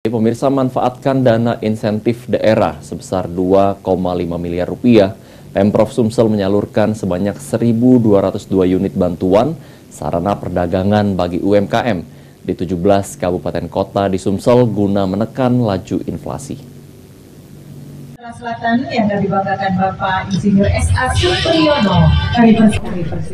Pemirsa, manfaatkan dana insentif daerah sebesar 2,5 miliar rupiah. Pemprov Sumsel menyalurkan sebanyak 1.202 unit bantuan sarana perdagangan bagi UMKM di 17 kabupaten kota di Sumsel guna menekan laju inflasi. Selatan yang dibanggakan Bapak Insinyur S.A. Supriyono.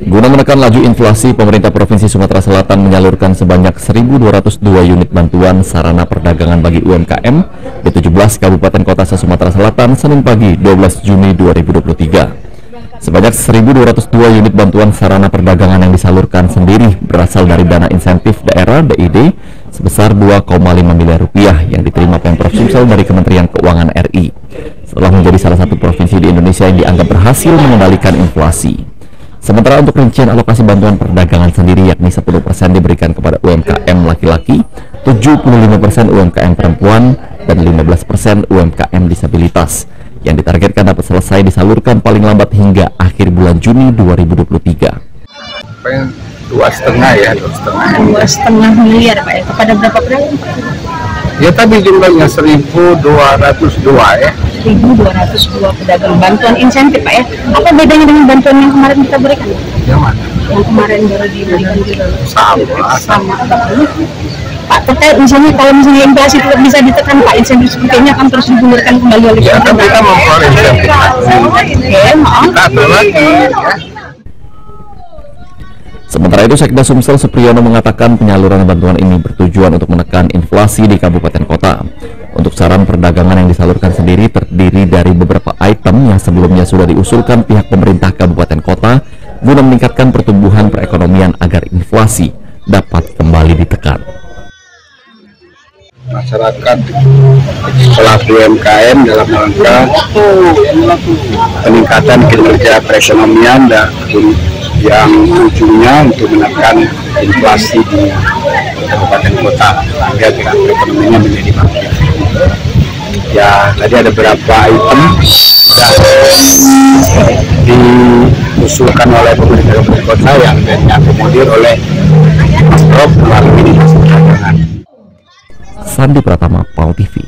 Guna menekan laju inflasi, pemerintah Provinsi Sumatera Selatan menyalurkan sebanyak 1.202 unit bantuan sarana perdagangan bagi UMKM di 17 kabupaten kota se-Sumatera Selatan Senin pagi 12 Juni 2023. Sebanyak 1.202 unit bantuan sarana perdagangan yang disalurkan sendiri berasal dari dana insentif daerah (DID) sebesar 2,5 miliar rupiah yang diterima Pemprov Sumsel dari Kementerian Keuangan RI. Setelah menjadi salah satu provinsi di Indonesia yang dianggap berhasil mengendalikan inflasi. Sementara untuk rincian alokasi bantuan perdagangan sendiri, yakni 10% diberikan kepada UMKM laki-laki, 75% UMKM perempuan, dan 15% UMKM disabilitas, yang ditargetkan dapat selesai disalurkan paling lambat hingga akhir bulan Juni 2023. 2,5 miliar Pak ya. Kepada berapa pedagang Pak? Ya tadi jumlahnya 1.202 ya. 1.202 pedagang bantuan insentif Pak ya. Apa bedanya dengan bantuan yang kemarin kita berikan? Yang mana? Yang kemarin baru diberikan juga. Sama. Pak, terkait misalnya kalau misalnya inflasi tidak bisa ditekan Pak, insentif seperti ini akan terus digulirkan kembali oleh ya, kan kita memperoleh insentif. Oke, maaf. Kita atur lagi ya. Sementara itu, Sekda Sumsel Supriyono mengatakan penyaluran bantuan ini bertujuan untuk menekan inflasi di kabupaten kota. Untuk saran perdagangan yang disalurkan sendiri terdiri dari beberapa item yang sebelumnya sudah diusulkan pihak pemerintah kabupaten kota guna meningkatkan pertumbuhan perekonomian agar inflasi dapat kembali ditekan. Masyarakat pelaku UMKM dalam rangka peningkatan kinerja perekonomian dan yang ujungnya untuk menekan inflasi di kabupaten kota agar gerak perekonomiannya menjadi baik. Ya, tadi ada beberapa item diusulkan oleh pemerintah kabupaten kota yang diakomodir oleh Pemprov melalui dinas perdagangan. Sandi Pratama, PAL TV.